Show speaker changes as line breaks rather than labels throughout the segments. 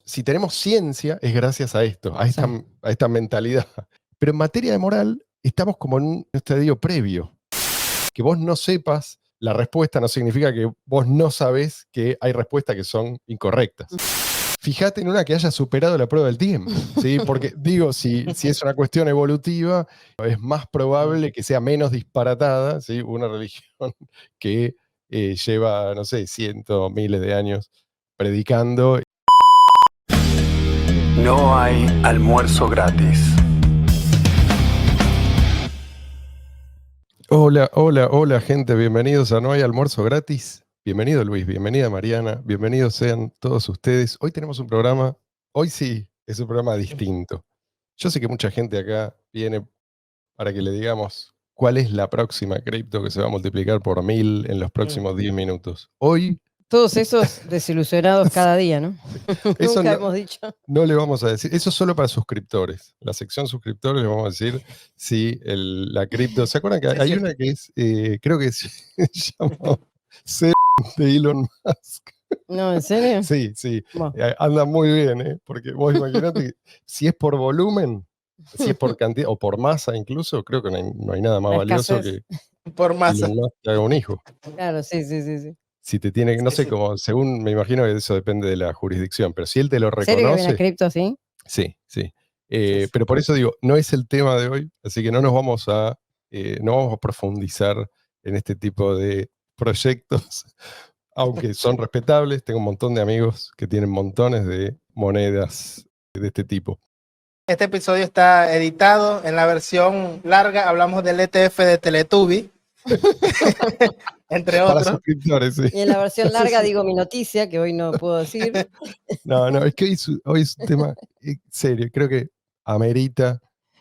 si tenemos ciencia, es gracias a esto, a
Sí.
esta mentalidad. Pero en materia de moral, estamos como en un estadio previo. Que vos no sepas la respuesta no significa que vos no sabés que hay respuestas que son incorrectas. Fíjate en una que haya superado la prueba del tiempo, ¿sí? Porque digo, si es una cuestión evolutiva, es más probable que sea menos disparatada, ¿sí? Una religión que lleva, no sé, cientos, miles de años predicando.
No hay almuerzo gratis.
Hola, hola, hola gente, bienvenidos a No hay almuerzo gratis. Bienvenido Luis, bienvenida Mariana, bienvenidos sean todos ustedes. Hoy tenemos un programa, hoy sí, es un programa distinto. Yo sé que mucha gente acá viene para que le digamos cuál es la próxima cripto que se va a multiplicar por 1000 en los próximos 10 minutos. Hoy,
Todos esos desilusionados cada día, ¿no?
eso
Nunca
no,
hemos dicho.
no le vamos a decir, eso es solo para suscriptores. La sección suscriptores le vamos a decir si la cripto. ¿Se acuerdan que hay una que es, creo que se llama C de Elon Musk?
No, ¿en serio?
Sí, sí,
Bueno,
anda muy bien, ¿eh? Porque vos imaginate que si es por volumen, si es por cantidad o por masa incluso, creo que no hay nada más
la
valioso
escasez.
que
Por masa.
Elon Musk que haga un hijo.
Claro, sí.
Si te tiene, no
Sí,
sé,
sí.
como según me imagino que eso depende de la jurisdicción, pero si él te lo
¿En serio que viene a
reconoce,
cripto así?
sí.
Sí.
Pero por eso digo, no es el tema de hoy, así que no vamos a profundizar en este tipo de proyectos, aunque son respetables. Tengo un montón de amigos que tienen montones de monedas de este tipo.
Este episodio está editado en la versión larga. Hablamos del ETF de Teletubby, entre
Para
otros.
suscriptores, sí.
Y en la versión larga digo mi noticia, que hoy no puedo decir.
No, es que hoy es un tema serio, creo que amerita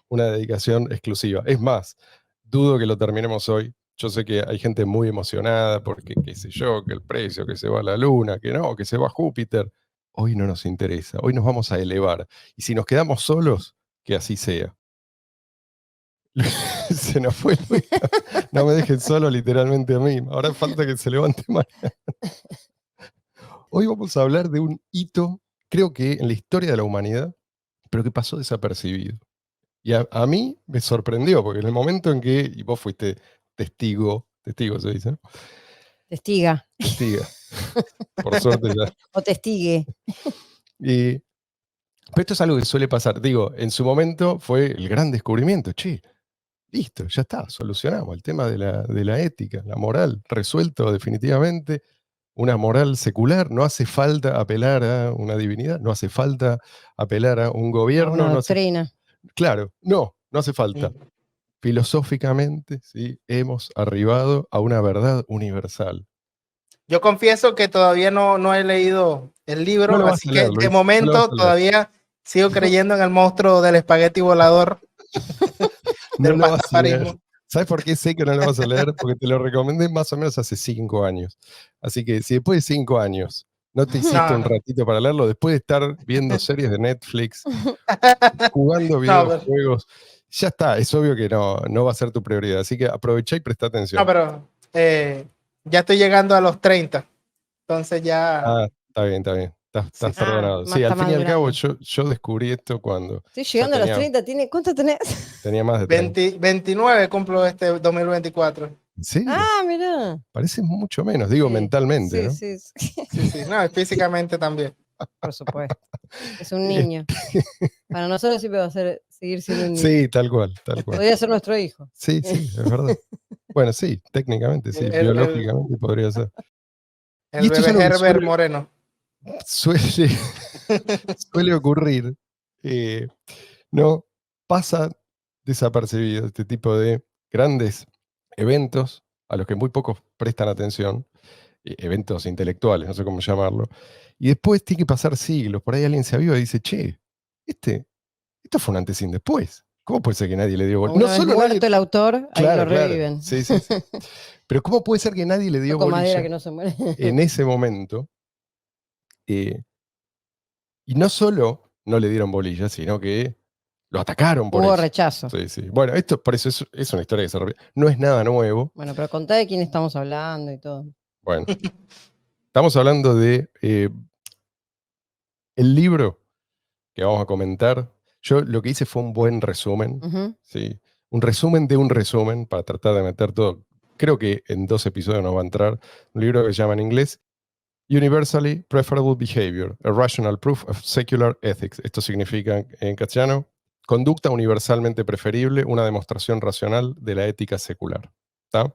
una dedicación exclusiva. Es más, dudo que lo terminemos hoy. Yo sé que hay gente muy emocionada porque, qué sé yo, que el precio, que se va a la luna, que no, que se va a Júpiter. Hoy no nos interesa, hoy nos vamos a elevar. Y si nos quedamos solos, que así sea. Se nos fue Luis. No me dejen solo literalmente a mí. Ahora falta que se levante mañana. Hoy vamos a hablar de un hito, creo que en la historia de la humanidad, pero que pasó desapercibido. Y a mí me sorprendió, porque en el momento en que, y vos fuiste testigo se dice, ¿no?
Testiga.
Testiga. Por suerte ya.
O testigue.
Pero esto es algo que suele pasar. Digo, en su momento fue el gran descubrimiento. Che, listo, ya está, solucionamos el tema de la ética, la moral, resuelto definitivamente. Una moral secular, no hace falta apelar a una divinidad, no hace falta apelar a un gobierno.
Una
No hace,
doctrina.
claro, no hace falta. Filosóficamente, ¿sí? Hemos arribado a una verdad universal.
Yo confieso que todavía no he leído el
No
libro,
lo vas
así
a
que
leer,
de
Luis, no lo vas
momento
a leer.
todavía sigo creyendo en el monstruo del espagueti volador.
No
del
lo vas a leer.
pastafarismo.
¿Sabes por qué sé que no lo vas a leer? Porque te lo recomendé más o menos hace 5 años. Así que si después de 5 años no te hiciste un
No.
ratito para leerlo, después de estar viendo series de Netflix, jugando
No,
videojuegos, ya está, es obvio que no va a ser tu prioridad. Así que aprovecha y presta atención.
no, pero ya estoy llegando a los 30. Entonces ya.
Ah, está bien. Estás
Sí.
perdonado.
más
Sí, al
está
fin y al cabo,
madurando.
yo descubrí esto cuando
Estoy llegando a los 30. ¿Cuánto tenés?
tenía más de 30.
29 cumplo este 2024.
¿En serio?
Ah, mirá.
Parece mucho menos, digo
Sí,
mentalmente, ¿no?
Sí.
Sí. No, físicamente también.
Por supuesto. Es un niño. Para nosotros siempre va a seguir siendo un niño.
Sí, tal cual.
Podría ser nuestro hijo.
Sí, es verdad. Bueno, sí, técnicamente, sí, biológicamente podría ser. Y
El
esto es
bebé
algo que
Herbert Moreno.
suele ocurrir, ¿no? Pasa desapercibido este tipo de grandes eventos a los que muy pocos prestan atención, eventos intelectuales, no sé cómo llamarlo, y después tiene que pasar siglos, por ahí alguien se aviva y dice, che, esto fue un antes y un después. ¿Cómo puede ser que nadie le dio bola?
Una vez muerto el autor, ahí lo reviven.
Sí. Pero ¿cómo puede ser que nadie le dio
Toco madera
bolilla
que no se muere.
en ese momento? Y no solo no le dieron bolilla, sino que lo atacaron por
Hubo
eso.
rechazo.
Sí. Bueno, esto por eso es una historia que se repite. No es nada nuevo.
Bueno, pero contá de quién estamos hablando y todo.
Bueno, estamos hablando de El libro que vamos a comentar, yo lo que hice fue un buen resumen,
Ujú.
¿sí? Un resumen de un resumen para tratar de meter todo. Creo que en 2 episodios nos va a entrar un libro que se llama en inglés Universally Preferable Behavior, a Rational Proof of Secular Ethics. Esto significa en castellano, conducta universalmente preferible, una demostración racional de la ética secular. ¿Tá?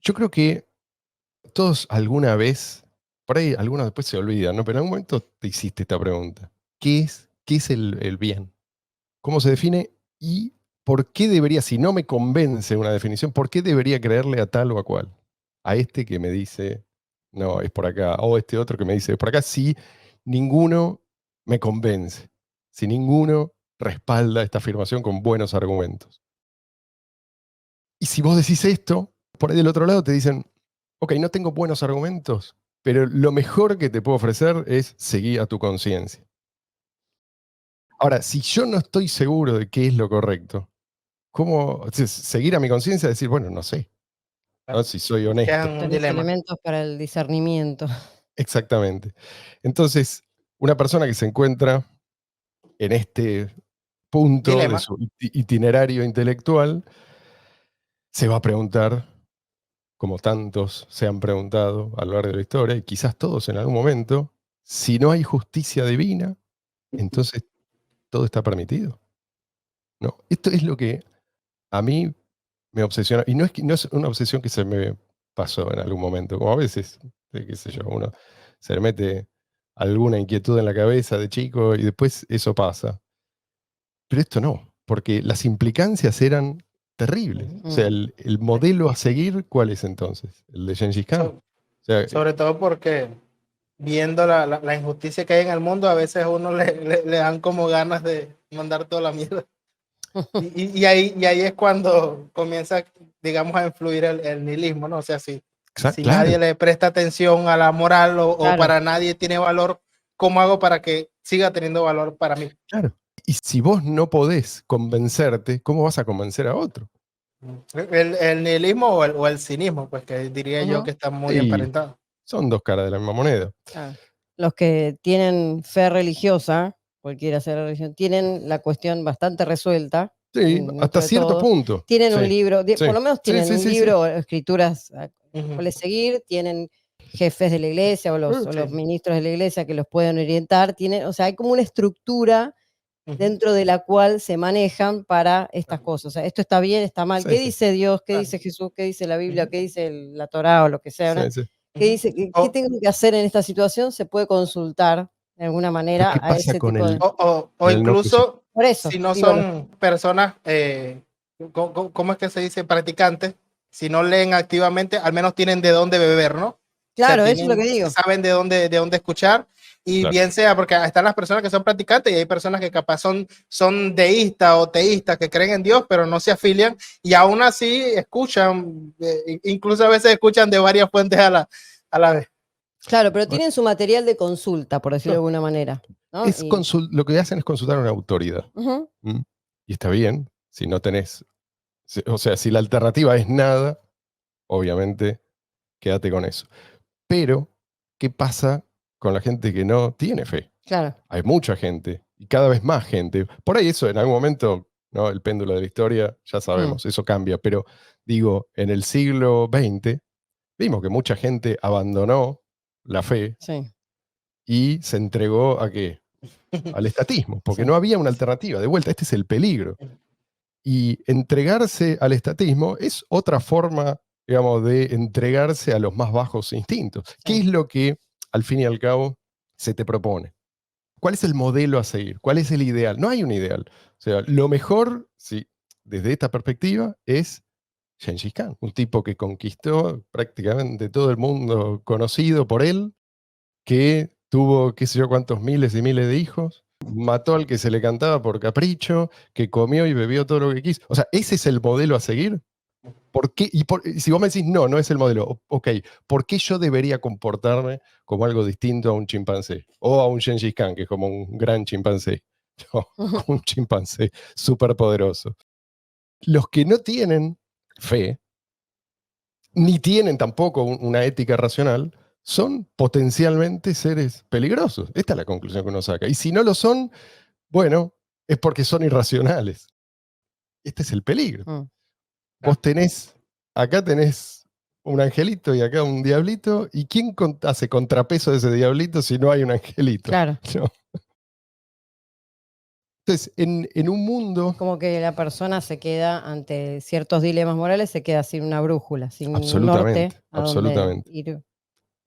Yo creo que todos alguna vez, por ahí algunos después se olvidan, ¿no? Pero en algún momento te hiciste esta pregunta. Qué es el bien? ¿Cómo se define? ¿Y por qué debería, si no me convence una definición, por qué debería creerle a tal o a cual? A este que me dice, no, es por acá, o este otro que me dice, es por acá, si ninguno me convence, si ninguno respalda esta afirmación con buenos argumentos. Y si vos decís esto, por ahí del otro lado te dicen, ok, no tengo buenos argumentos, pero lo mejor que te puedo ofrecer es seguir a tu conciencia. Ahora, si yo no estoy seguro de qué es lo correcto, ¿cómo seguir a mi conciencia y decir, bueno, no sé, ¿no? Si soy
Queda
honesto?
un
Tenés
dilema.
elementos para el discernimiento.
Exactamente. Entonces, una persona que se encuentra en este punto de
Dilema.
su itinerario intelectual se va a preguntar, como tantos se han preguntado a lo largo de la historia, y quizás todos en algún momento, si no hay justicia divina, entonces todo está permitido. ¿No? Esto es lo que a mí me obsesiona, y no es una obsesión que se me pasó en algún momento, como a veces, qué sé yo, uno se le mete alguna inquietud en la cabeza de chico y después eso pasa. Pero esto no, porque las implicancias eran terribles. O sea,
Mm.
el modelo a seguir, ¿cuál es entonces? ¿El de Gengis Khan?
So-
O sea,
sobre todo porque viendo la injusticia que hay en el mundo, a veces a uno le dan como ganas de mandar toda la mierda. Y ahí es cuando comienza, digamos, a influir el nihilismo, ¿no? O sea, si nadie
claro,
le presta atención a la moral o
Claro.
para nadie tiene valor, ¿cómo hago para que siga teniendo valor para mí?
claro. Y si vos no podés convencerte, ¿cómo vas a convencer a otro?
El nihilismo o el cinismo, pues que diría yo
Ujú.
que están muy
Y
emparentados.
son dos caras de la misma moneda.
Claro. Los que tienen fe religiosa, cualquiera sea la religión, tienen la cuestión bastante resuelta,
Sí, hasta
dentro de
cierto
todo.
punto.
Tienen un
Sí,
libro,
sí,
por lo menos
sí,
tienen
sí,
un
sí, sí.
libro o escrituras a
Ujú.
cuales seguir, tienen jefes de la iglesia o los
Sí.
ministros de la iglesia que los pueden orientar, tienen, o sea, hay como una estructura
Ujú.
dentro de la cual se manejan para estas
Claro.
cosas. O sea, esto está bien, está mal.
Sí,
¿Qué
sí,
dice Dios? ¿Qué
Claro.
dice Jesús? ¿Qué dice la Biblia?
Ujú.
¿Qué dice la Torá o lo que sea? ¿No?
sí, sí.
¿Qué
Ujú.
dice? ¿Qué
O,
tengo que hacer en esta situación? Se puede consultar de alguna
Pero
manera
¿qué
a
pasa
ese
con
tipo de.
o
el no creyente?
incluso
Por eso,
si no
digo,
son personas, ¿cómo es que se dice? Practicantes, si no leen activamente, al menos tienen de dónde beber, ¿no? O sea,
claro, eso es lo que digo.
saben de dónde escuchar y
Claro.
bien sea, porque están las personas que son practicantes y hay personas que capaz son deístas o teístas que creen en Dios, pero no se afilian y aún así escuchan, incluso a veces escuchan de varias fuentes a la vez.
Claro, pero
Bueno,
tienen su material de consulta, por decirlo de
no,
alguna manera, ¿no?
lo que hacen es consultar a una autoridad.
Ujú,
¿Mm? Y está bien, si no tenés, o sea, si la alternativa es nada, obviamente quédate con eso. Pero, ¿qué pasa con la gente que no tiene fe?
claro.
Hay mucha gente y cada vez más gente. Por ahí eso en algún momento, ¿no? El péndulo de la historia, ya
Mm,
sabemos, eso cambia. Pero digo, en el siglo XX vimos que mucha gente abandonó la fe
sí,
y se entregó a qué? Al estatismo, porque
Sí.
no había una alternativa. De vuelta, este es el peligro. Y entregarse al estatismo es otra forma, digamos, de entregarse a los más bajos instintos. ¿Qué es lo que, al fin y al cabo, se te propone? ¿Cuál es el modelo a seguir? ¿Cuál es el ideal? No hay un ideal. O sea, lo mejor, sí, desde esta perspectiva, es Gengis Khan, un tipo que conquistó prácticamente todo el mundo conocido por él, que tuvo qué sé yo cuántos miles y miles de hijos, mató al que se le cantaba por capricho, que comió y bebió todo lo que quiso. O sea, ¿ese es el modelo a seguir? ¿Por qué? Y si vos me decís, no, no es el modelo, ok, ¿por qué yo debería comportarme como algo distinto a un chimpancé? O a un Gengis Khan, que es como un gran chimpancé. No,
ujú,
un chimpancé súper poderoso. Los que no tienen fe, ni tienen tampoco una ética racional, son potencialmente seres peligrosos. Esta es la conclusión que uno saca. Y si no lo son, bueno, es porque son irracionales. Este es el peligro.
Mm.
Vos acá tenés un angelito y acá un diablito, ¿y quién hace contrapeso de ese diablito si no hay un angelito?
Claro.
¿No? Entonces, en un mundo...
Como que la persona se queda ante ciertos dilemas morales, se queda sin una brújula, sin un
Absolutamente,
norte a donde
absolutamente.
ir.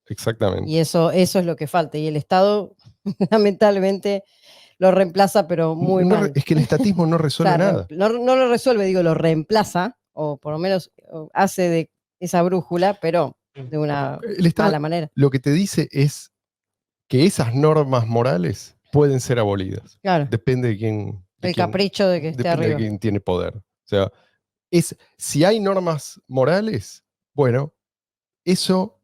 Exactamente.
Y eso es lo que falta. Y el Estado, lamentablemente, lo reemplaza, pero muy mal.
Es que el estatismo no resuelve
O sea,
nada.
no lo resuelve, digo, lo reemplaza, o por lo menos hace de esa brújula, pero de una
El Estado
mala manera.
lo que te dice es que esas normas morales pueden ser abolidas.
Claro.
Depende de quién.
El capricho de que esté
depende
arriba.
de quién tiene poder. O sea, si hay normas morales, bueno, eso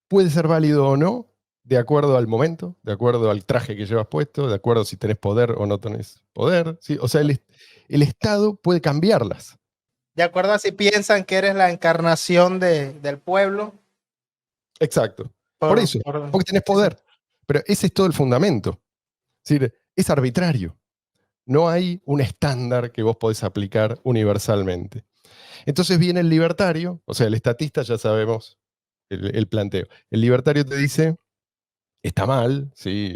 puede ser válido o no, de acuerdo al momento, de acuerdo al traje que llevas puesto, de acuerdo si tenés poder o no tenés poder. ¿Sí? O sea, el Estado puede cambiarlas.
De acuerdo a si piensan que eres la encarnación del pueblo.
Exacto. Por eso, porque tenés poder. Pero ese es todo el fundamento. Es decir, es arbitrario. No hay un estándar que vos podés aplicar universalmente. Entonces viene el libertario, o sea, el estatista, ya sabemos el planteo. El libertario te dice, está mal, ¿sí?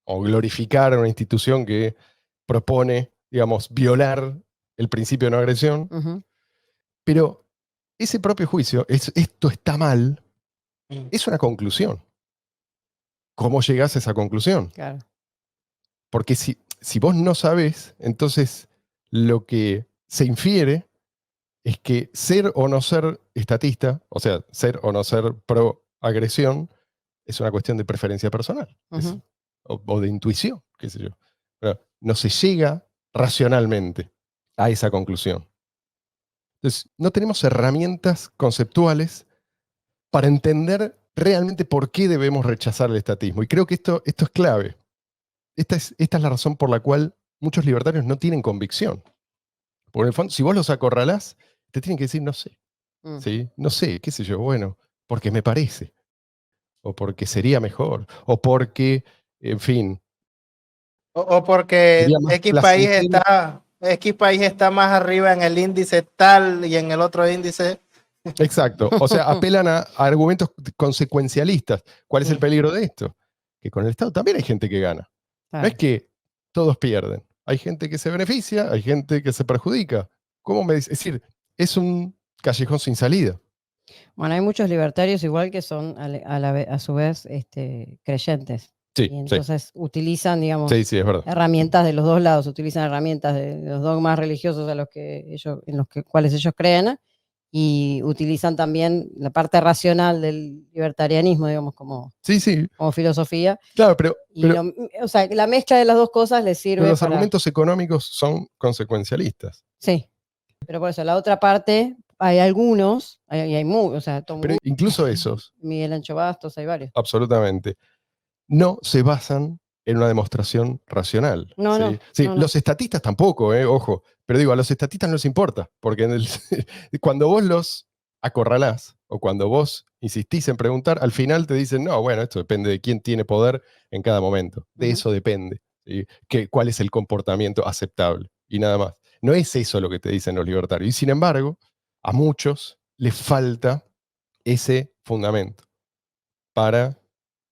O glorificar a una institución que propone, digamos, violar el principio de no agresión,
Ujú.
pero ese propio juicio, esto está mal,
Mm.
es una conclusión. ¿Cómo llegás a esa conclusión?
Claro.
Porque si vos no sabés, entonces lo que se infiere es que ser o no ser estatista, o sea, ser o no ser pro agresión, es una cuestión de preferencia personal
Ujú.
o de intuición, qué sé yo. Pero no se llega racionalmente a esa conclusión. Entonces, no tenemos herramientas conceptuales para entender realmente por qué debemos rechazar el estatismo. Y creo que esto es clave. Esta es la razón por la cual muchos libertarios no tienen convicción. Porque en el fondo, si vos los acorralás, te tienen que decir, no sé.
Mm.
¿Sí? No sé, qué sé yo, bueno, porque me parece. O porque sería mejor. O porque, en fin,
O porque
sería más placentero.
X país está más arriba en el índice tal y en el otro índice.
Exacto. O sea, apelan a argumentos consecuencialistas. ¿Cuál es el peligro de esto? Que con el Estado también hay gente que gana. No es
Claro.
que todos pierden. Hay gente que se beneficia, hay gente que se perjudica. ¿Cómo me dice? Es decir, es un callejón sin salida.
Bueno, hay muchos libertarios igual que son a su vez creyentes.
Sí,
Y
sí.
entonces utilizan, digamos,
Sí, sí, es verdad.
herramientas de los dos lados, utilizan herramientas de los dogmas religiosos en los cuales ellos creen, y utilizan también la parte racional del libertarianismo, digamos, como
Sí, sí.
filosofía.
Claro, pero
Y o sea, la mezcla de las dos cosas les sirve
los
para...
argumentos económicos son consecuencialistas.
Sí, pero por eso, la otra parte, hay algunos, o sea, Tom
Pero
Wood,
incluso esos,
Miguel Ancho Bastos, hay varios.
absolutamente, no se basan en una demostración racional.
No,
¿sí?
no,
Sí,
no, no.
los estatistas tampoco, ojo. Pero digo, a los estatistas no les importa, porque cuando vos los acorralás o cuando vos insistís en preguntar, al final te dicen, no, bueno, esto depende de quién tiene poder en cada momento. De
Ujú.
eso depende. ¿Sí? Cuál es el comportamiento aceptable y nada más. No es eso lo que te dicen los libertarios. Y sin embargo, a muchos les falta ese fundamento para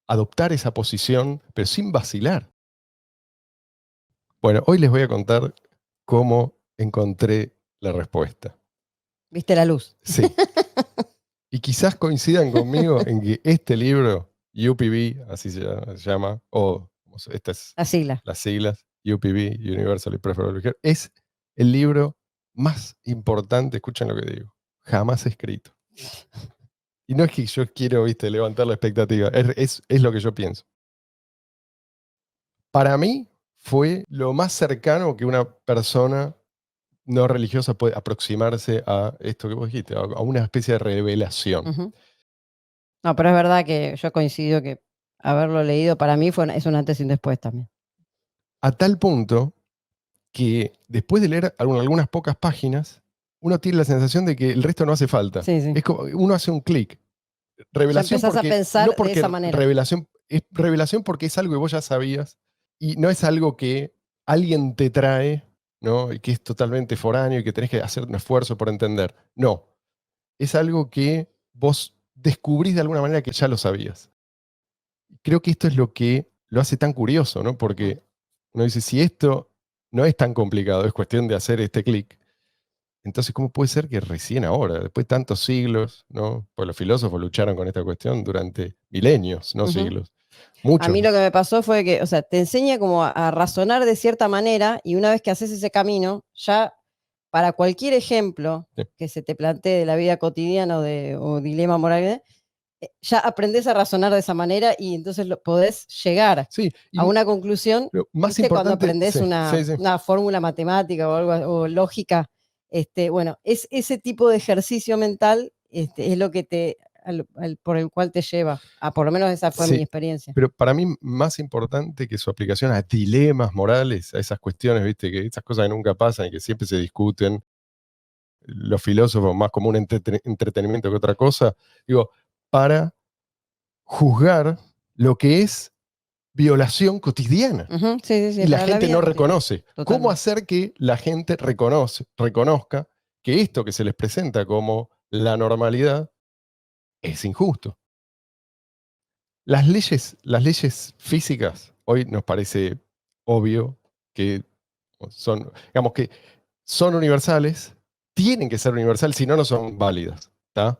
adoptar esa posición, pero sin vacilar. Bueno, hoy les voy a contar cómo encontré la respuesta.
¿Viste la luz?
Sí. Y quizás coincidan conmigo en que este libro, UPB, así se llama, o estas
La sigla.
las siglas, UPB, Universally Preferable Behavior, es el libro más importante, escuchen lo que digo, jamás escrito. Y no es que yo quiero, levantar la expectativa, es lo que yo pienso. Para mí fue lo más cercano que una persona no religiosa puede aproximarse a esto que vos dijiste, a una especie de revelación.
Ujú. No, pero es verdad que yo coincido que haberlo leído para mí es un antes y un después también.
A tal punto que después de leer algunas pocas páginas, uno tiene la sensación de que el resto no hace falta.
Sí, sí.
Es como, uno hace un clic. revelación
empezás a
porque,
pensar
no
de
porque
esa manera.
es revelación porque es algo que vos ya sabías y no es algo que alguien te trae, ¿no? Y que es totalmente foráneo y que tenés que hacer un esfuerzo por entender. No, es algo que vos descubrís de alguna manera que ya lo sabías. Creo que esto es lo que lo hace tan curioso, ¿no? Porque uno dice, si esto no es tan complicado, es cuestión de hacer este clic, entonces, ¿cómo puede ser que recién ahora, después de tantos siglos, ¿no? Pues los filósofos lucharon con esta cuestión durante milenios, no
Ujú.
siglos.
A
Muchos.
mí lo que me pasó fue que, o sea, te enseña como a razonar de cierta manera y una vez que haces ese camino, ya para cualquier ejemplo
Sí.
que se te plantee de la vida cotidiana o dilema moral, ya aprendes a razonar de esa manera y entonces podés llegar
Sí,
a una conclusión,
pero más
¿viste? Cuando
importante,
aprendes
sí, sí, sí.
una fórmula matemática o algo o lógica, bueno, es ese tipo de ejercicio mental, es lo que por el cual te lleva, por lo menos esa fue mi
Sí,
experiencia.
pero para mí más importante que su aplicación a dilemas morales, a esas cuestiones, viste, que esas cosas que nunca pasan y que siempre se discuten, los filósofos más como un entretenimiento que otra cosa, digo, para juzgar lo que es violación cotidiana.
Ujú, sí, sí,
Y la
para la
gente
vida
no
cotidiana,
reconoce. ¿Cómo
totalmente.
hacer que la gente reconozca que esto que se les presenta como la normalidad es injusto? Las leyes físicas, hoy nos parece obvio que son, digamos que son universales, tienen que ser universales, si no, no son válidas. ¿Tá?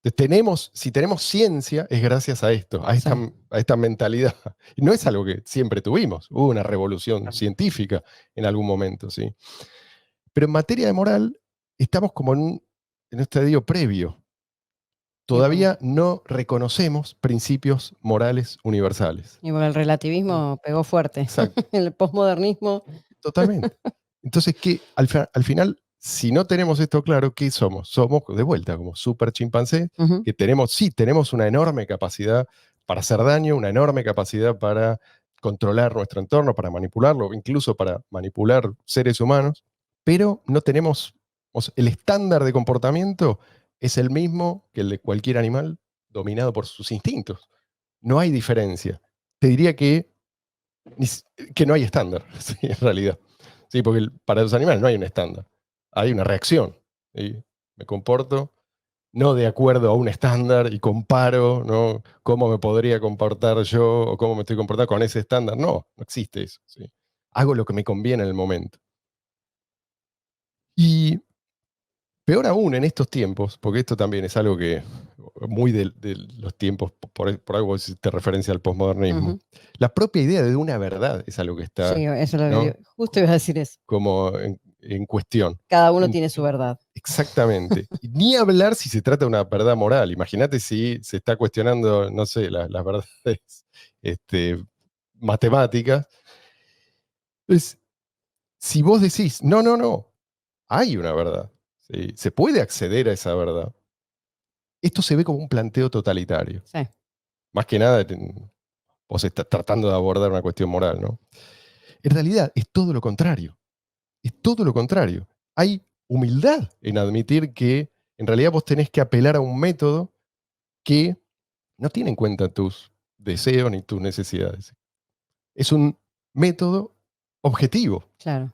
Entonces, si tenemos ciencia, es gracias a esto,
Sí.
a esta mentalidad. Y no es algo que siempre tuvimos, hubo una revolución científica en algún momento, ¿sí? Pero en materia de moral, estamos como en un estadio previo. Todavía no reconocemos principios morales universales.
Y bueno, el relativismo pegó fuerte.
Exacto,
El posmodernismo.
totalmente. Entonces, al final, si no tenemos esto claro, ¿qué somos? Somos, de vuelta, como super chimpancés,
Ujú.
que tenemos una enorme capacidad para hacer daño, una enorme capacidad para controlar nuestro entorno, para manipularlo, incluso para manipular seres humanos, pero no tenemos, el estándar de comportamiento es el mismo que el de cualquier animal dominado por sus instintos. No hay diferencia. Te diría que, que no hay estándar, sí, en realidad. Sí, porque para los animales no hay un estándar. Hay una reacción. ¿Sí? Me comporto no de acuerdo a un estándar y comparo, ¿no? Cómo me podría comportar yo o cómo me estoy comportando con ese estándar. No, no existe eso. ¿Sí? Hago lo que me conviene en el momento. Y peor aún en estos tiempos, porque esto también es algo que muy de los tiempos, por algo hiciste referencia al posmodernismo,
Ujú.
la propia idea de una verdad es algo que
Sí,
está,
eso es lo que
¿no?
justo iba a decir eso.
Como en cuestión.
Cada uno tiene su verdad.
Exactamente. Y ni hablar si se trata de una verdad moral. Imagínate si se está cuestionando, no sé, las verdades matemáticas. Entonces, si vos decís, no, hay una verdad, ¿sí? Se puede acceder a esa verdad. Esto se ve como un planteo totalitario.
Sí.
Más que nada, vos estás tratando de abordar una cuestión moral, ¿no? En realidad es todo lo contrario. Es todo lo contrario. Hay humildad en admitir que en realidad vos tenés que apelar a un método que no tiene en cuenta tus deseos ni tus necesidades. Es un método objetivo.
Claro.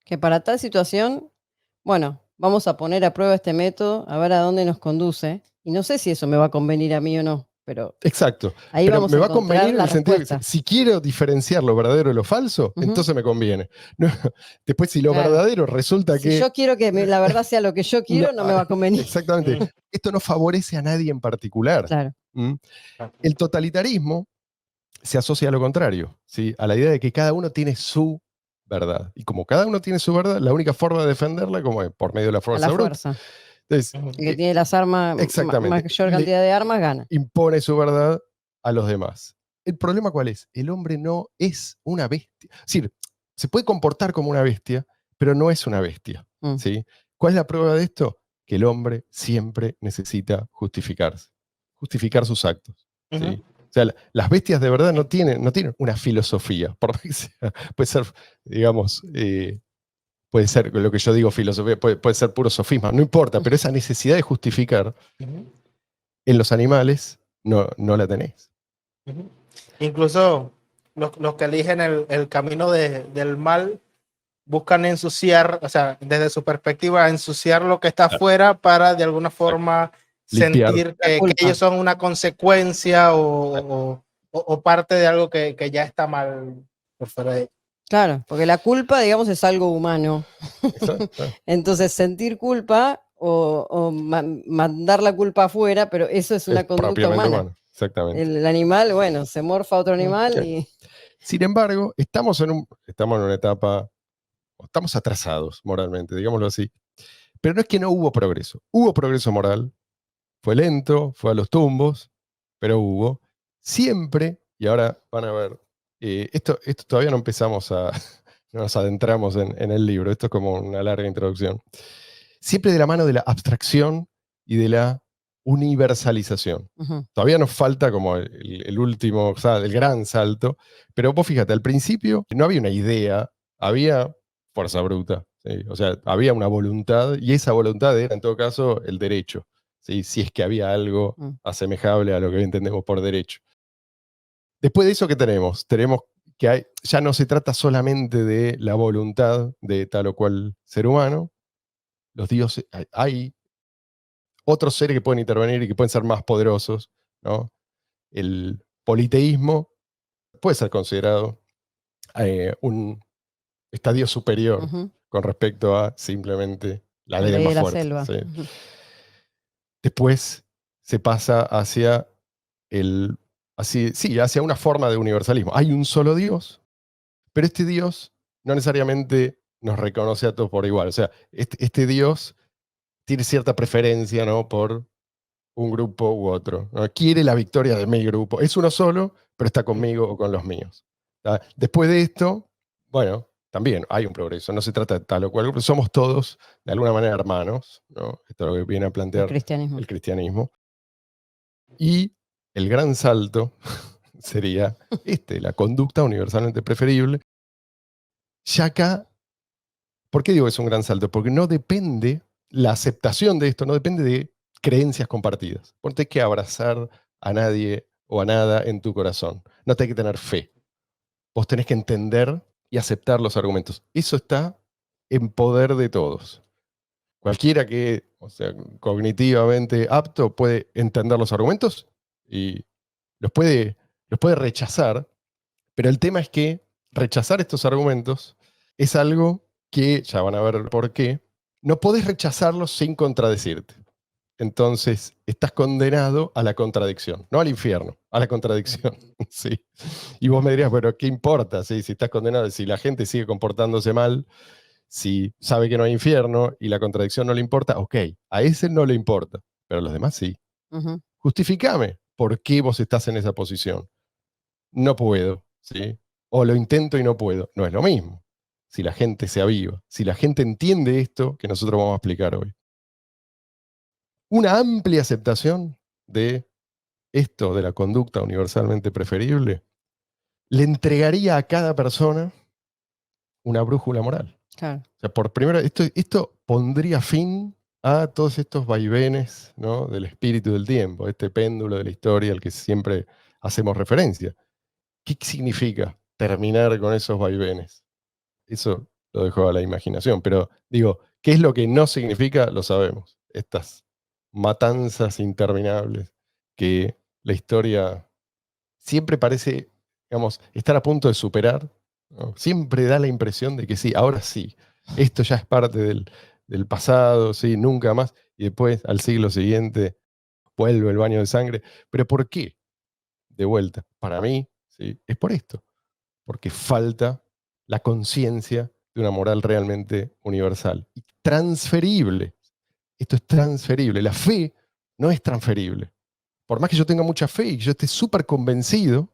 Que para tal situación, bueno, vamos a poner a prueba este método, a ver a dónde nos conduce. Y no sé si eso me va a convenir a mí o no, pero
Exacto.
ahí
Pero
vamos
me
a
va a
encontrar
convenir en
la
el sentido de que
respuesta.
si quiero diferenciar lo verdadero de lo falso,
Ujú.
entonces me conviene. No, después, si lo
Claro.
verdadero resulta
Si
que
yo quiero que la verdad sea lo que yo quiero, no me va a convenir.
exactamente. Esto no favorece a nadie en particular.
Claro.
¿Mm? El totalitarismo se asocia a lo contrario, ¿sí? A la idea de que cada uno tiene su verdad. Y como cada uno tiene su verdad, la única forma de defenderla como es por medio de la
A
fuerza
la
bruta.
fuerza.
Entonces,
El que tiene las armas,
exactamente,
mayor
le
cantidad de armas, gana.
impone su verdad a los demás. ¿El problema cuál es? El hombre no es una bestia. Es decir, se puede comportar como una bestia, pero no es una bestia.
Mm.
¿Sí? ¿Cuál es la prueba de esto? Que el hombre siempre necesita justificarse, justificar sus actos. ¿Sí? O sea, las bestias de verdad no tienen una filosofía, por más que sea, puede ser, digamos, puede ser lo que yo digo filosofía, puede ser puro sofisma, no importa, pero esa necesidad de justificar En los animales no la tenés.
Ujú. Incluso los que eligen el camino del mal buscan ensuciar, o sea, desde su perspectiva, ensuciar lo que está afuera para de alguna forma
Limpiar.
sentir
La
que
culpa.
ellos son una consecuencia o parte de algo que ya está mal por fuera de ellos.
Claro, porque la culpa, digamos, es algo humano.
Exacto.
Entonces, sentir culpa o mandar la culpa afuera, pero eso es una
Es
conducta
propiamente
humana.
humano. Exactamente.
El animal, bueno, se morfa a otro animal
Sí.
y
Sin embargo, estamos en una etapa, estamos atrasados moralmente, digámoslo así. Pero no es que no hubo progreso. Hubo progreso moral, fue lento, fue a los tumbos, pero hubo. Siempre, y ahora van a ver, esto todavía no empezamos no nos adentramos en el libro, esto es como una larga introducción. Siempre de la mano de la abstracción y de la universalización.
ujú,
Todavía nos falta como el último, o sea, el gran salto, pero vos fíjate, al principio no había una idea, había fuerza bruta, ¿sí? O sea, había una voluntad y esa voluntad era en todo caso el derecho, ¿sí? Si es que había algo
mm,
asemejable a lo que hoy entendemos por derecho. Después de eso, ¿qué tenemos? Tenemos que ya no se trata solamente de la voluntad de tal o cual ser humano, los dioses, hay otros seres que pueden intervenir y que pueden ser más poderosos, ¿no? El politeísmo puede ser considerado un estadio superior
ujú.
con respecto a simplemente la
La
ley del
ley de
más
la
fuerte.
selva.
¿Sí?
Ujú.
Después se pasa hacia hacia una forma de universalismo. Hay un solo Dios, pero este Dios no necesariamente nos reconoce a todos por igual. O sea, este Dios tiene cierta preferencia, ¿no? Por un grupo u otro, ¿no? Quiere la victoria de mi grupo. Es uno solo, pero está conmigo o con los míos. ¿Tá? Después de esto, bueno, también hay un progreso. No se trata de tal o cual grupo. Somos todos, de alguna manera, hermanos, ¿no? Esto es lo que viene a
El
plantear
cristianismo.
el cristianismo. Y el gran salto sería la conducta universalmente preferible. Ya acá, ¿por qué digo que es un gran salto? Porque no depende, la aceptación de esto no depende de creencias compartidas. Vos no tenés que abrazar a nadie o a nada en tu corazón. No tenés que tener fe. Vos tenés que entender y aceptar los argumentos. Eso está en poder de todos. Cualquiera que, o sea, cognitivamente apto puede entender los argumentos y los puede rechazar, pero el tema es que rechazar estos argumentos es algo que, ya van a ver por qué, no podés rechazarlos sin contradecirte. Entonces, estás condenado a la contradicción, no al infierno, a la contradicción. Sí. Y vos me dirías, pero ¿qué importa? ¿Sí? Si estás condenado, si la gente sigue comportándose mal, si sabe que no hay infierno y la contradicción no le importa, ok, a ese no le importa, pero a los demás sí.
Ujú.
Justificame por qué vos estás en esa posición. No puedo, ¿sí? O lo intento y no puedo. No es lo mismo. Si la gente se aviva, si la gente entiende esto que nosotros vamos a explicar hoy. Una amplia aceptación de esto de la conducta universalmente preferible le entregaría a cada persona una brújula moral.
Claro.
O sea, por primera vez, esto pondría fin a todos estos vaivenes, ¿no? Del espíritu del tiempo, este péndulo de la historia al que siempre hacemos referencia. ¿Qué significa terminar con esos vaivenes? Eso lo dejo a la imaginación, pero digo, ¿qué es lo que no significa? Lo sabemos. Estas matanzas interminables que la historia siempre parece, digamos, estar a punto de superar, ¿no? Siempre da la impresión de que sí, ahora sí, esto ya es parte del pasado, sí, nunca más, y después al siglo siguiente vuelve el baño de sangre. ¿Pero por qué? De vuelta, para mí, ¿sí? Es por esto, porque falta la conciencia de una moral realmente universal y transferible. Esto es transferible. La fe no es transferible. Por más que yo tenga mucha fe y que yo esté súper convencido,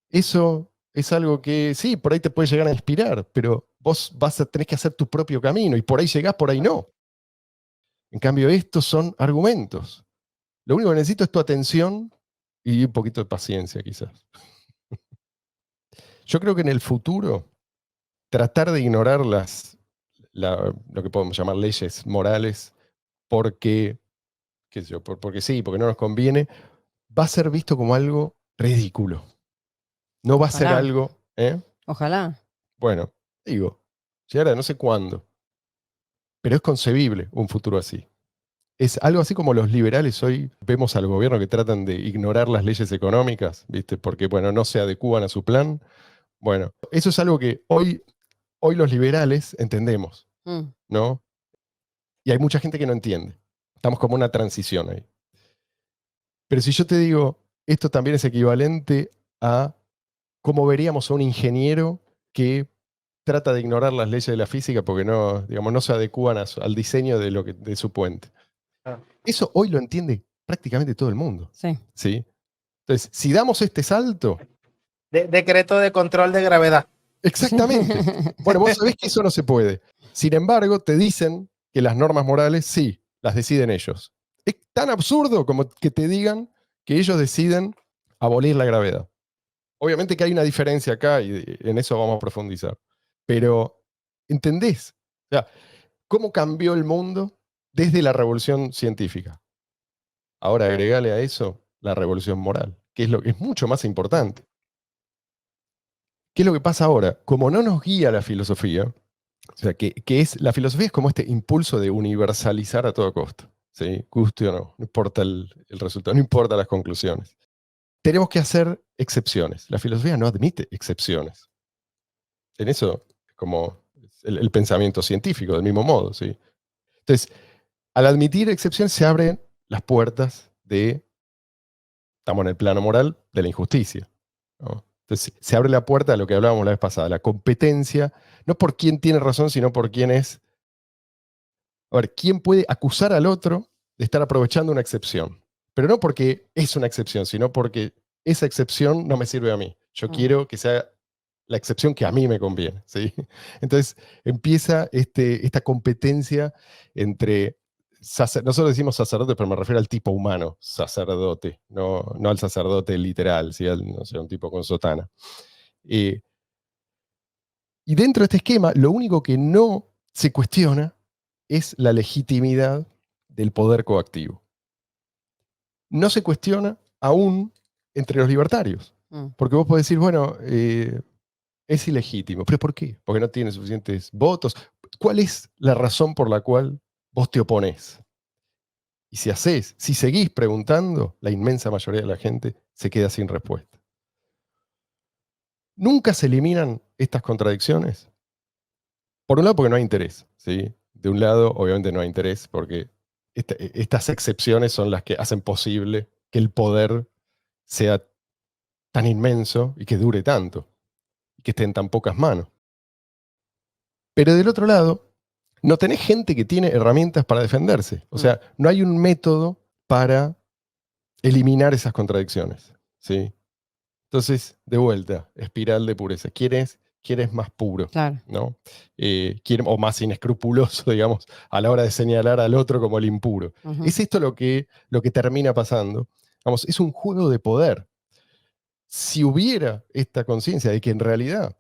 eso es algo que sí, por ahí te puede llegar a inspirar, pero vos vas a tener que hacer tu propio camino y por ahí llegás, por ahí no. En cambio, estos son argumentos. Lo único que necesito es tu atención y un poquito de paciencia, quizás. Yo creo que en el futuro, tratar de ignorar lo que podemos llamar leyes morales, porque qué sé yo, porque sí, porque no nos conviene, va a ser visto como algo ridículo. No va a ser
Ojalá.
algo, ¿eh?
Ojalá.
Bueno, digo, llegará no sé cuándo, pero es concebible un futuro así. Es algo así como los liberales hoy vemos al gobierno que tratan de ignorar las leyes económicas, ¿viste? Porque, bueno, no se adecúan a su plan. Bueno, eso es algo que hoy los liberales entendemos,
Mm,
¿no? Y hay mucha gente que no entiende. Estamos como en una transición ahí. Pero si yo te digo, esto también es equivalente a cómo veríamos a un ingeniero que trata de ignorar las leyes de la física porque no, digamos, no se adecúan al diseño de su puente.
Ah.
Eso hoy lo entiende prácticamente todo el mundo.
sí.
¿Sí? Entonces, si damos este salto,
Decreto de control de gravedad.
exactamente. Bueno, vos sabés que eso no se puede. Sin embargo, te dicen que las normas morales sí, las deciden ellos. Es tan absurdo como que te digan que ellos deciden abolir la gravedad. Obviamente que hay una diferencia acá y en eso vamos a profundizar. Pero, ¿entendés? O sea, ¿cómo cambió el mundo desde la revolución científica? Ahora agregale a eso la revolución moral, que es lo que es mucho más importante. ¿Qué es lo que pasa ahora? Como no nos guía la filosofía, o sea, la filosofía es como este impulso de universalizar a todo costo, ¿sí? Guste o no, no importa el resultado, no importa las conclusiones. Tenemos que hacer excepciones. La filosofía no admite excepciones. En eso, como el pensamiento científico, del mismo modo, ¿sí? Entonces, al admitir excepciones se abren las puertas estamos en el plano moral, de la injusticia, ¿no? Entonces, se abre la puerta a lo que hablábamos la vez pasada, la competencia, no por quién tiene razón, sino por quién es. A ver, quién puede acusar al otro de estar aprovechando una excepción. Pero no porque es una excepción, sino porque esa excepción no me sirve a mí. Yo
Mm,
quiero que sea la excepción que a mí me conviene, ¿sí? Entonces empieza esta competencia entre nosotros decimos sacerdote, pero me refiero al tipo humano, sacerdote, no al sacerdote literal, ¿sí? No sé, un tipo con sotana. Eh, y dentro de este esquema, lo único que no se cuestiona es la legitimidad del poder coactivo. No se cuestiona aún entre los libertarios.
mm,
Porque vos podés decir, bueno, es ilegítimo. ¿Pero por qué? Porque no tiene suficientes votos. ¿Cuál es la razón por la cual vos te oponés? Y si seguís preguntando, la inmensa mayoría de la gente se queda sin respuesta. Nunca se eliminan estas contradicciones. Por un lado, porque no hay interés, ¿sí? De un lado, obviamente no hay interés, porque estas excepciones son las que hacen posible que el poder sea tan inmenso y que dure tanto, y que esté en tan pocas manos. Pero del otro lado, no tenés gente que tiene herramientas para defenderse. O sea, no hay un método para eliminar esas contradicciones, ¿sí? Entonces, de vuelta, espiral de pureza. ¿Quién es más puro?
claro.
¿No? O más inescrupuloso, digamos, a la hora de señalar al otro como el impuro.
Ujú,
Es esto lo que termina pasando. Vamos, es un juego de poder. Si hubiera esta conciencia de que en realidad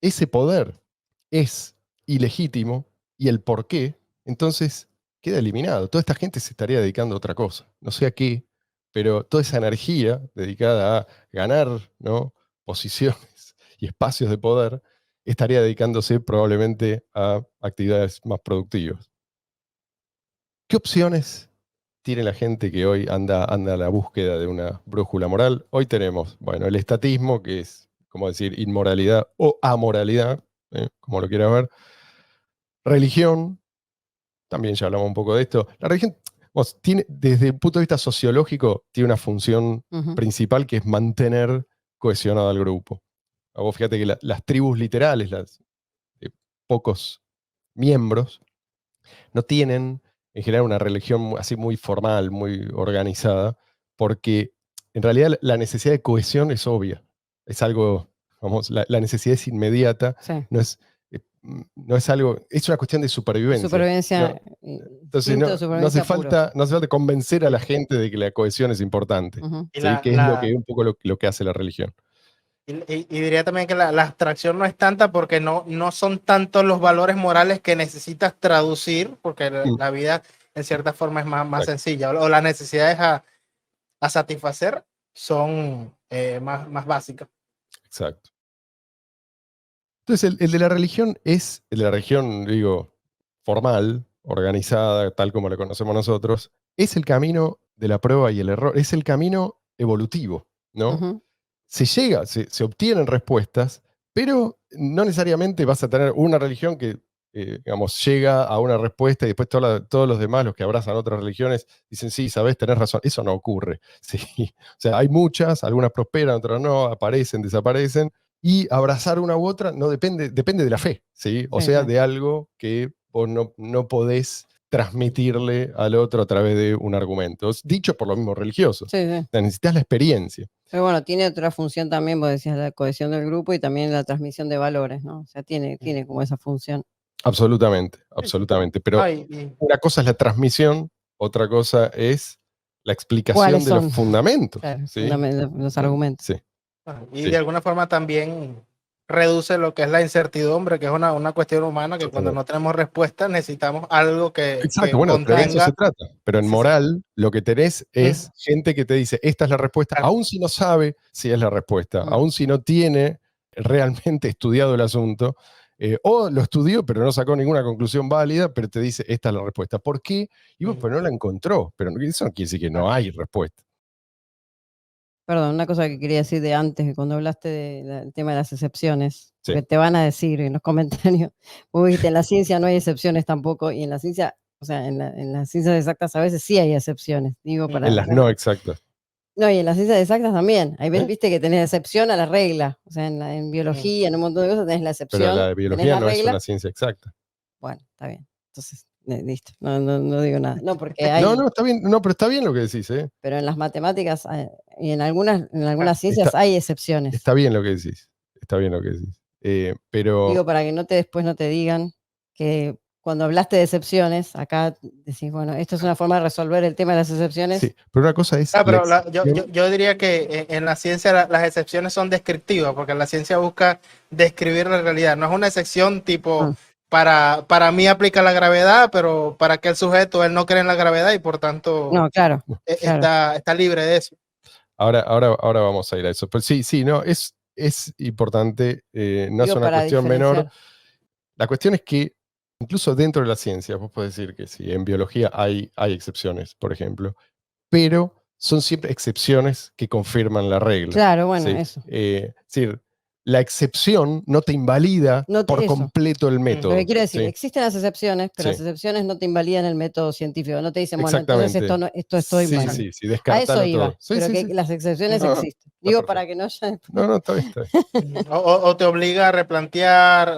ese poder es ilegítimo y el por qué, entonces queda eliminado. Toda esta gente se estaría dedicando a otra cosa. No sé a qué, pero toda esa energía dedicada a ganar, ¿no?, posiciones y espacios de poder estaría dedicándose probablemente a actividades más productivas. ¿Qué opciones tiene la gente que hoy anda a la búsqueda de una brújula moral? Hoy tenemos, bueno, el estatismo, que es, como decir, inmoralidad o amoralidad, como lo quiera ver. Religión, también ya hablamos un poco de esto. La religión, tiene, desde el punto de vista sociológico, tiene una función
ujú,
principal que es mantener cohesionado al grupo. Vos fíjate que las tribus literales, las de pocos miembros, no tienen en general una religión así muy formal, muy organizada, porque en realidad la necesidad de cohesión es obvia. Es algo, vamos, la necesidad es inmediata,
sí.
no es algo, es una cuestión de supervivencia.
Supervivencia,
Entonces
instinto de
no hace
supervivencia puro.
falta, no hace falta convencer a la gente de que la cohesión es importante,
Ujú,
Y,
¿sí? Que es un poco lo que hace la religión.
y diría también que la abstracción no es tanta porque no son tantos los valores morales que necesitas traducir, porque
Mm.
la vida en cierta forma es más
Exacto.
sencilla, o las necesidades a satisfacer son más básicas.
Exacto. Entonces, el de la religión es, el de la religión, digo, formal, organizada, tal como la conocemos nosotros, es el camino de la prueba y el error, es el camino evolutivo, ¿no?
Ujú.
Se obtienen respuestas, pero no necesariamente vas a tener una religión que, digamos, llega a una respuesta y después todos los demás, los que abrazan otras religiones, dicen, sí, sabes, tenés razón. Eso no ocurre. Sí. O sea, hay muchas, algunas prosperan, otras no, aparecen, desaparecen, y abrazar una u otra no depende de la fe, ¿sí? O
Sí,
sea,
sí.
de algo que vos no podés transmitirle al otro a través de un argumento. Dicho por los mismos religiosos.
Sí, sí.
Necesitas la experiencia.
Pero bueno, tiene otra función también, vos decías, la cohesión del grupo y también la transmisión de valores, ¿no? O sea, tiene como esa función.
Absolutamente, absolutamente. Pero una cosa es la transmisión, otra cosa es la explicación
¿Cuáles
de los
son?
fundamentos.
Claro,
¿Sí?
los argumentos.
Sí,
Y
sí.
de alguna forma también reduce lo que es la incertidumbre, que es una cuestión humana, que cuando no tenemos respuesta necesitamos algo que
Exacto, bueno, de eso
contenga.
se trata. Pero en
Sí, sí.
moral, lo que tenés es gente que te dice, esta es la respuesta,
Claro.
aun si no sabe si es la respuesta, aun si no tiene realmente estudiado el asunto, o lo estudió pero no sacó ninguna conclusión válida, pero te dice, esta es la respuesta. ¿Por qué? Y vos, pero no la encontró. Pero eso no quiere decir que no hay respuesta.
Perdón, una cosa que quería decir de antes, que cuando hablaste del tema de las excepciones,
Sí.
que te van a decir en los comentarios, vos dijiste, en la ciencia no hay excepciones tampoco, y en la ciencia, o sea, en las ciencias exactas a veces sí hay excepciones, digo,
En las no exactas.
No, y en las ciencias exactas también. Hay veces, viste, que tenés excepción a la regla. O sea, en biología, en un montón de cosas tenés la
Pero
excepción,
la
tenés
biología
la
no es
regla.
una ciencia exacta.
Bueno, está bien. Entonces, listo. No digo nada. No, porque
No, está bien, no, pero está bien lo que decís, ¿eh?
pero en las matemáticas y en algunas ciencias hay excepciones.
Está bien lo que decís. Está bien lo que decís. Pero.
Digo, para que después no te digan que cuando hablaste de excepciones, acá decís, bueno, esto es una forma de resolver el tema de las excepciones.
Sí, pero una cosa es.
Pero yo diría que en la ciencia las excepciones son descriptivas, porque la ciencia busca describir la realidad. No es una excepción tipo, para mí aplica la gravedad, pero para aquel sujeto él no cree en la gravedad y por tanto
No, claro.
está libre de eso.
Ahora vamos a ir a eso. Pero sí, no, es importante, no es una
para
cuestión menor.
diferenciar.
La cuestión es que incluso dentro de la ciencia, vos podés decir que sí, en biología hay excepciones, por ejemplo, pero son siempre excepciones que confirman la regla.
Claro, bueno,
¿sí?
eso.
Es decir, la excepción no te invalida por completo el método.
Lo que quiero decir,
¿sí?
existen las excepciones, pero las excepciones no te invalidan el método científico. No te dicen, bueno, entonces esto estoy mal.
Sí,
a eso iba,
todo.
pero que las excepciones existen. Digo, para que no haya...
No, está bien.
O te obliga a replantear,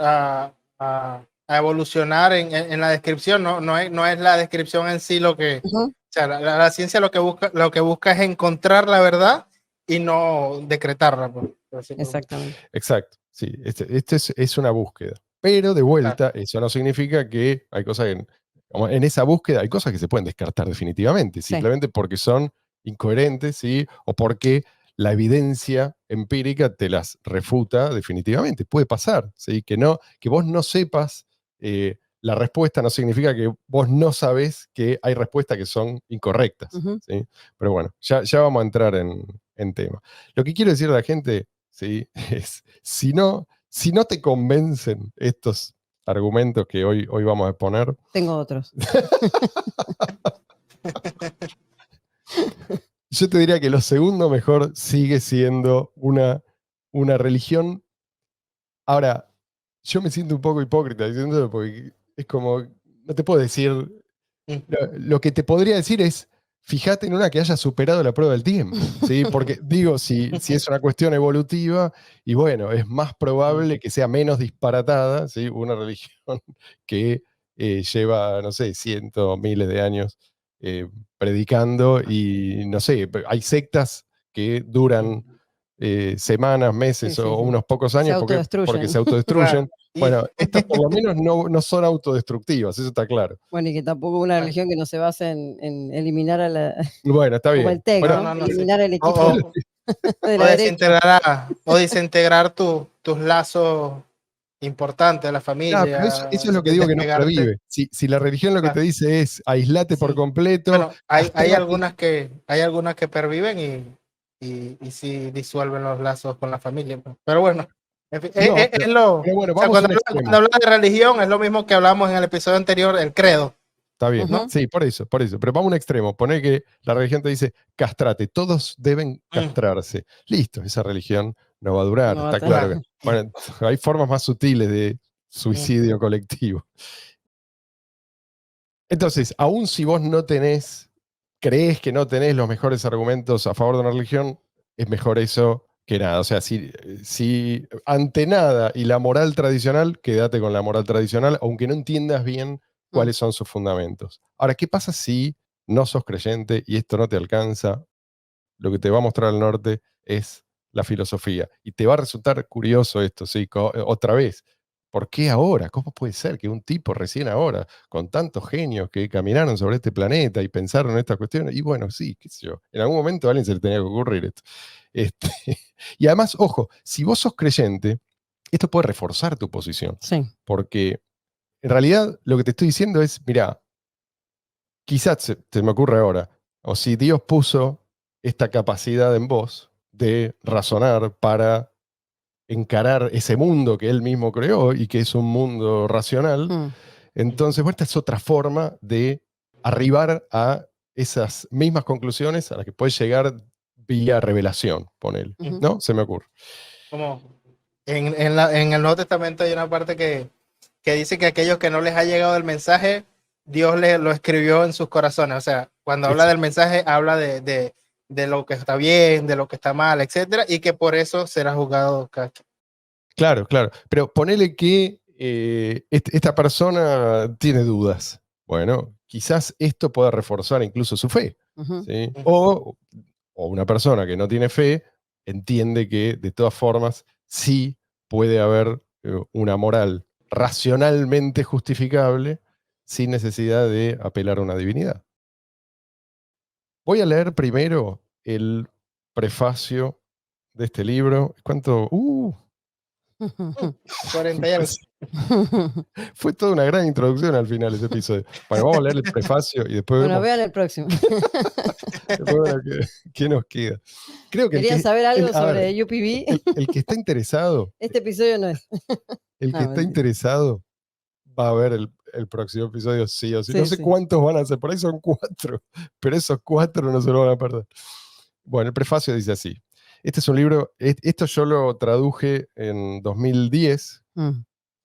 a evolucionar en la descripción. No es la descripción en sí lo que... O sea, la ciencia lo que busca es encontrar la verdad y no decretarla.
Exactamente.
Exacto, sí. Este es una búsqueda. Pero de vuelta, eso no significa que hay cosas en esa búsqueda hay cosas que se pueden descartar definitivamente, simplemente porque son incoherentes, ¿sí? O porque la evidencia empírica te las refuta definitivamente. Puede pasar, ¿sí? Que vos no sepas la respuesta no significa que vos no sabés que hay respuestas que son incorrectas, ¿sí? Pero bueno, ya vamos a entrar en tema. Lo que quiero decir a la gente, ¿sí? Es, si no te convencen estos argumentos que hoy vamos a exponer.
Tengo otros.
Yo te diría que lo segundo mejor sigue siendo una religión. Ahora, yo me siento un poco hipócrita diciéndolo porque es como, no te puedo decir, lo que te podría decir es, fíjate en una que haya superado la prueba del tiempo, ¿sí? Porque digo, si es una cuestión evolutiva, y bueno, es más probable que sea menos disparatada, ¿sí? Una religión que lleva, no sé, cientos, miles de años predicando, y no sé, hay sectas que duran semanas, meses o unos pocos años porque se autodestruyen. Bueno, estas por lo menos no son autodestructivas, eso está claro.
Bueno, y que tampoco una religión que no se base en eliminar a la...
Bueno, está bien.
Como el TEC,
bueno,
¿no? Eliminar el equipo de la
o desintegrar tus lazos importante de la
Claro,
familia,
pero eso es lo que digo que no
despegarte.
pervive. Si la religión lo que te
Ah,
dice es aislate por
sí.
completo,
Bueno, hay
castrate.
algunas que perviven y sí disuelven los lazos con la familia, pues. Pero bueno, en fin,
No,
o
pero bueno,
sea,
vamos a un
cuando
extremo.
habla de religión es lo mismo que hablamos en el episodio anterior, el credo,
Está bien.
Ujú.
¿no?
Sí, por eso. Pero vamos a un extremo. Poner que la religión te dice castrate, todos deben
Mm,
castrarse. Listo, esa religión no va a durar.
No va a
Está claro que.
claro.
Bueno, hay formas más sutiles de
Mm,
suicidio colectivo. Entonces, aun si vos no tenés, crees que no tenés los mejores argumentos a favor de una religión, es mejor eso que nada. O sea, si ante nada y la moral tradicional, quédate con la moral tradicional, aunque no entiendas bien
Mm.
cuáles son sus fundamentos. Ahora, ¿qué pasa si no sos creyente y esto no te alcanza? Lo que te va a mostrar el norte es la filosofía. Y te va a resultar curioso esto, sí, otra vez. ¿Por qué ahora? ¿Cómo puede ser que un tipo recién ahora, con tantos genios que caminaron sobre este planeta y pensaron en estas cuestiones? Y bueno, sí, qué sé yo, en algún momento a alguien se le tenía que ocurrir esto. Este, y además, ojo, si vos sos creyente, esto puede reforzar tu posición,
Sí.
porque en realidad lo que te estoy diciendo es, mira, quizás se me ocurre ahora, o si Dios puso esta capacidad en vos de razonar para encarar ese mundo que él mismo creó y que es un mundo racional,
Mm.
entonces, bueno, esta es otra forma de arribar a esas mismas conclusiones a las que puedes llegar vía revelación, ponele.
Ujú.
¿No? Se me ocurre.
Como en el Nuevo Testamento hay una parte que dice que aquellos que no les ha llegado el mensaje, Dios lo escribió en sus corazones. O sea, cuando habla del
Exacto.
mensaje, habla de lo que está bien, de lo que está mal, etcétera, y que por eso será juzgado.
Claro, claro. Pero ponele que esta persona tiene dudas. Bueno, quizás esto pueda reforzar incluso su fe.
Ujú.
¿Sí? O una persona que no tiene fe entiende que de todas formas sí puede haber una moral racionalmente justificable sin necesidad de apelar a una divinidad. Voy a leer primero el prefacio de este libro. ¿Cuánto?
40 y algo.
Fue toda una gran introducción al final de ese episodio. Bueno, vamos a leer el prefacio y después
Bueno,
vemos,
vean el próximo.
después vemos qué nos queda. Creo que
¿Querían saber algo
a ver,
sobre UPB?
el que está interesado,
Este episodio no es.
el que
No,
está
mentira.
interesado va a ver el próximo episodio sí o sí. No
Sí,
sé
sí.
cuántos van a ser, por ahí son 4, pero esos 4 no se lo van a perder. Bueno, el prefacio dice así. Este es un libro, esto yo lo traduje en 2010.
Mm.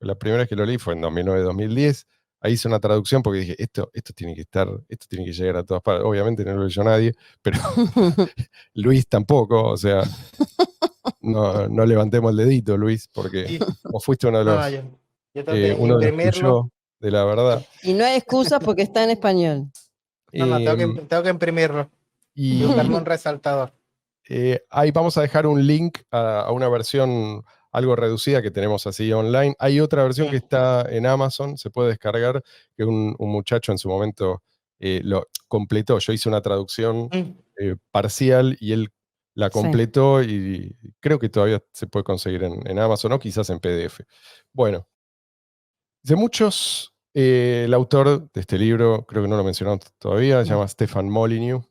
La primera vez que lo leí fue en 2009-2010. Ahí hice una traducción porque dije, esto tiene que estar, esto tiene que llegar a todas partes. Obviamente no lo leyó nadie, pero Luis tampoco, o sea, no levantemos el dedito, Luis, porque
Y,
vos fuiste uno de
no, no,
los,
yo tengo que
uno de los que
imprimirlo.
huyó de la verdad.
Y no hay excusas porque está en español.
No,
Em,
tengo que imprimirlo y buscarme
y
un resaltador.
ahí vamos a dejar un link a una versión algo reducida que tenemos así online. Hay otra versión que
Mm,
está en Amazon, se puede descargar, que un muchacho en su momento lo completó. Yo hice una traducción
mm.
parcial y él la
Sí.
completó y creo que todavía se puede conseguir en Amazon o quizás en PDF. Bueno, de muchos, el autor de este libro, creo que no lo mencionamos todavía, se
No.
llama Stefan Molyneux.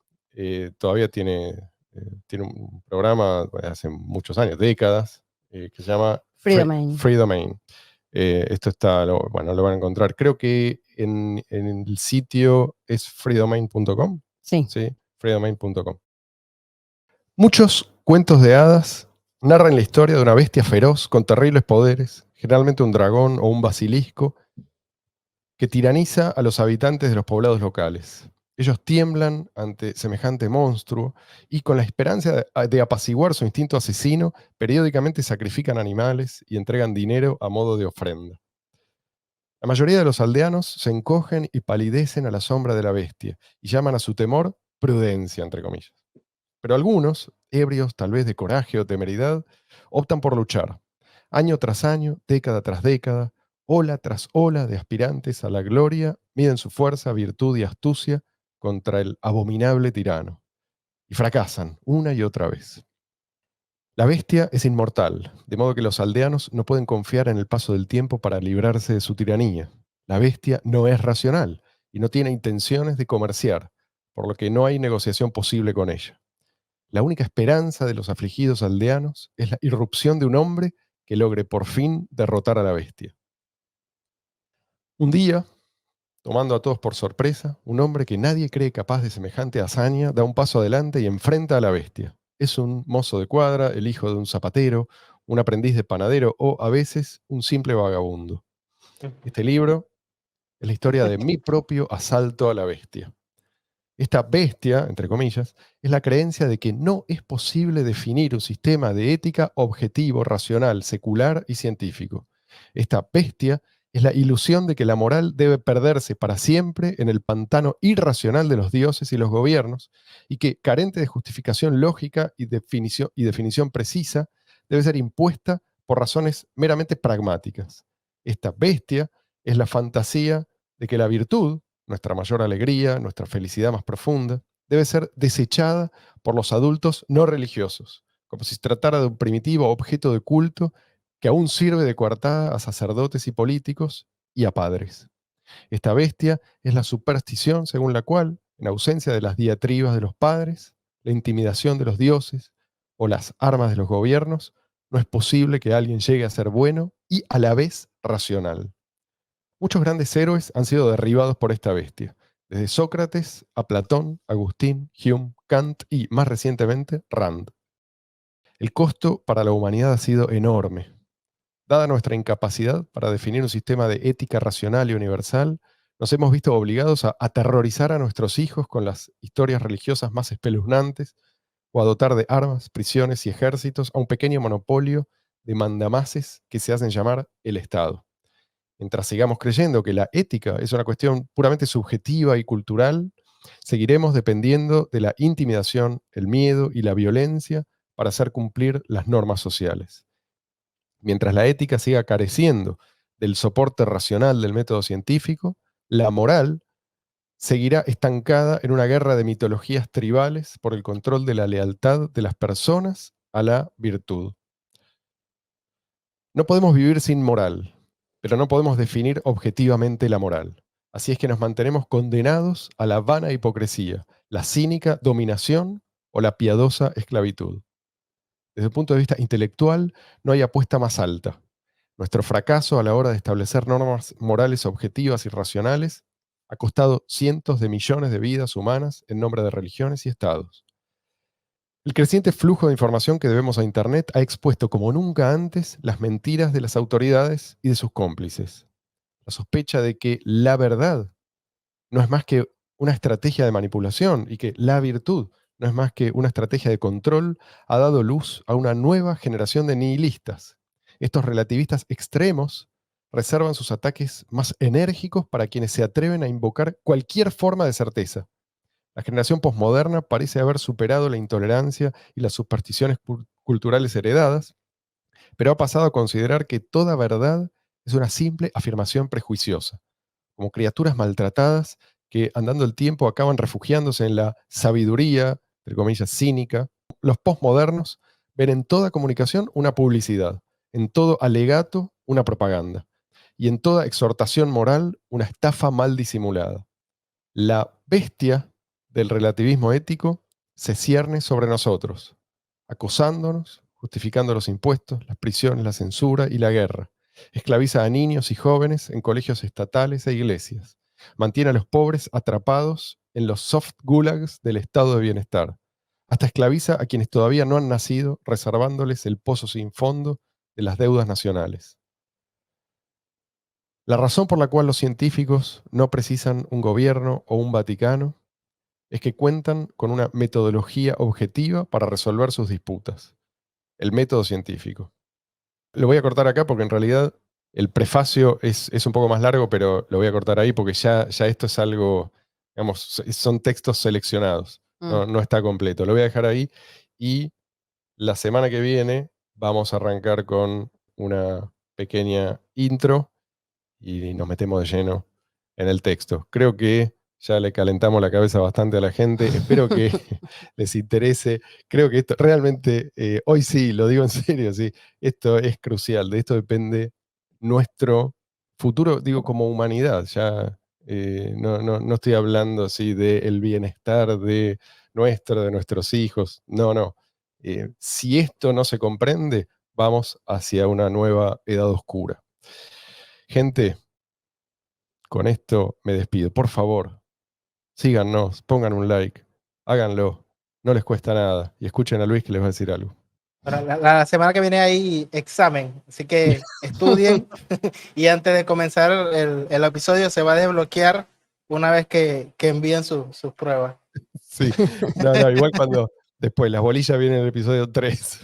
Todavía tiene un programa hace muchos años, décadas, que se llama
Free Domain.
Free Domain. Esto está, bueno, lo van a encontrar. Creo que en el sitio es freedomain.com.
Sí.
Sí, freedomain.com. Muchos cuentos de hadas narran la historia de una bestia feroz con terribles poderes, generalmente un dragón o un basilisco, que tiraniza a los habitantes de los poblados locales. Ellos tiemblan ante semejante monstruo y con la esperanza de apaciguar su instinto asesino, periódicamente sacrifican animales y entregan dinero a modo de ofrenda. La mayoría de los aldeanos se encogen y palidecen a la sombra de la bestia y llaman a su temor prudencia, entre comillas. Pero algunos, ebrios tal vez de coraje o temeridad, optan por luchar. Año tras año, década tras década, ola tras ola de aspirantes a la gloria miden su fuerza, virtud y astucia contra el abominable tirano. Y fracasan una y otra vez. La bestia es inmortal, de modo que los aldeanos no pueden confiar en el paso del tiempo para librarse de su tiranía. La bestia no es racional y no tiene intenciones de comerciar, por lo que no hay negociación posible con ella. La única esperanza de los afligidos aldeanos es la irrupción de un hombre que logre por fin derrotar a la bestia. Un día, tomando a todos por sorpresa, un hombre que nadie cree capaz de semejante hazaña da un paso adelante y enfrenta a la bestia. Es un mozo de cuadra, el hijo de un zapatero, un aprendiz de panadero o, a veces, un simple vagabundo. Este libro es la historia de mi propio asalto a la bestia. Esta bestia, entre comillas, es la creencia de que no es posible definir un sistema de ética objetivo, racional, secular y científico. Esta bestia es la ilusión de que la moral debe perderse para siempre en el pantano irracional de los dioses y los gobiernos, y que, carente de justificación lógica y definición precisa, debe ser impuesta por razones meramente pragmáticas. Esta bestia es la fantasía de que la virtud, nuestra mayor alegría, nuestra felicidad más profunda, debe ser desechada por los adultos no religiosos, como si se tratara de un primitivo objeto de culto que aún sirve de coartada a sacerdotes y políticos y a padres. Esta bestia es la superstición según la cual, en ausencia de las diatribas de los padres, la intimidación de los dioses o las armas de los gobiernos, no es posible que alguien llegue a ser bueno y a la vez racional. Muchos grandes héroes han sido derribados por esta bestia, desde Sócrates a Platón, Agustín, Hume, Kant y, más recientemente, Rand. El costo para la humanidad ha sido enorme. Dada nuestra incapacidad para definir un sistema de ética racional y universal, nos hemos visto obligados a aterrorizar a nuestros hijos con las historias religiosas más espeluznantes o a dotar de armas, prisiones y ejércitos a un pequeño monopolio de mandamases que se hacen llamar el Estado. Mientras sigamos creyendo que la ética es una cuestión puramente subjetiva y cultural, seguiremos dependiendo de la intimidación, el miedo y la violencia para hacer cumplir las normas sociales. Mientras la ética siga careciendo del soporte racional del método científico, la moral seguirá estancada en una guerra de mitologías tribales por el control de la lealtad de las personas a la virtud. No podemos vivir sin moral, pero no podemos definir objetivamente la moral. Así es que nos mantenemos condenados a la vana hipocresía, la cínica dominación o la piadosa esclavitud. Desde el punto de vista intelectual, no hay apuesta más alta. Nuestro fracaso a la hora de establecer normas morales objetivas y racionales ha costado cientos de millones de vidas humanas en nombre de religiones y estados. El creciente flujo de información que debemos a Internet ha expuesto como nunca antes las mentiras de las autoridades y de sus cómplices. La sospecha de que la verdad no es más que una estrategia de manipulación y que la virtud no es más que una estrategia de control ha dado luz a una nueva generación de nihilistas. Estos relativistas extremos reservan sus ataques más enérgicos para quienes se atreven a invocar cualquier forma de certeza. La generación posmoderna parece haber superado la intolerancia y las supersticiones culturales heredadas, pero ha pasado a considerar que toda verdad es una simple afirmación prejuiciosa, como criaturas maltratadas que, andando el tiempo, acaban refugiándose en la sabiduría, entre comillas, cínica. Los posmodernos ven en toda comunicación una publicidad, en todo alegato una propaganda, y en toda exhortación moral una estafa mal disimulada. La bestia del relativismo ético se cierne sobre nosotros, acosándonos, justificando los impuestos, las prisiones, la censura y la guerra. Esclaviza a niños y jóvenes en colegios estatales e iglesias. Mantiene a los pobres atrapados en los soft gulags del estado de bienestar. Hasta esclaviza a quienes todavía no han nacido, reservándoles el pozo sin fondo de las deudas nacionales. La razón por la cual los científicos no precisan un gobierno o un Vaticano es que cuentan con una metodología objetiva para resolver sus disputas. El método científico. Lo voy a cortar acá porque en realidad el prefacio es un poco más largo, pero lo voy a cortar ahí porque ya esto es algo, digamos, son textos seleccionados. No está completo. Lo voy a dejar ahí y la semana que viene vamos a arrancar con una pequeña intro y nos metemos de lleno en el texto. Creo que ya le calentamos la cabeza bastante a la gente. Espero que les interese. Creo que esto realmente, hoy sí, lo digo en serio, sí, esto es crucial. De esto depende nuestro futuro, digo, como humanidad. Ya no estoy hablando así del bienestar de nuestros hijos. No. Si esto no se comprende, vamos hacia una nueva edad oscura. Gente, con esto me despido. Por favor, síganos, pongan un like, háganlo, no les cuesta nada. Y escuchen a Luis que les va a decir algo.
Para la semana que viene hay examen, así que estudien y antes de comenzar el episodio se va a desbloquear una vez que envíen sus pruebas.
Sí, no, igual cuando después las bolillas vienen en el episodio 3.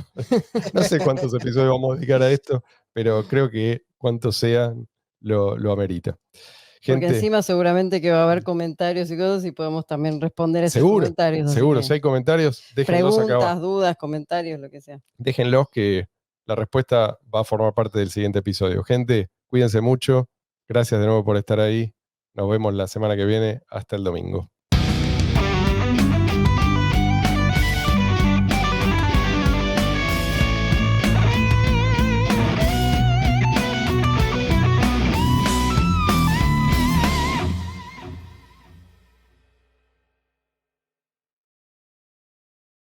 No sé cuántos episodios vamos a dedicar a esto, pero creo que cuantos sean lo amerita.
Porque
Gente,
encima seguramente que va a haber comentarios y cosas y podemos también responder esos
seguro,
comentarios. así
seguro,
que
si hay comentarios, déjenlos acá
preguntas,
abajo.
dudas, comentarios, lo que sea.
Déjenlos que la respuesta va a formar parte del siguiente episodio. Gente, cuídense mucho. Gracias de nuevo por estar ahí. Nos vemos la semana que viene. Hasta el domingo.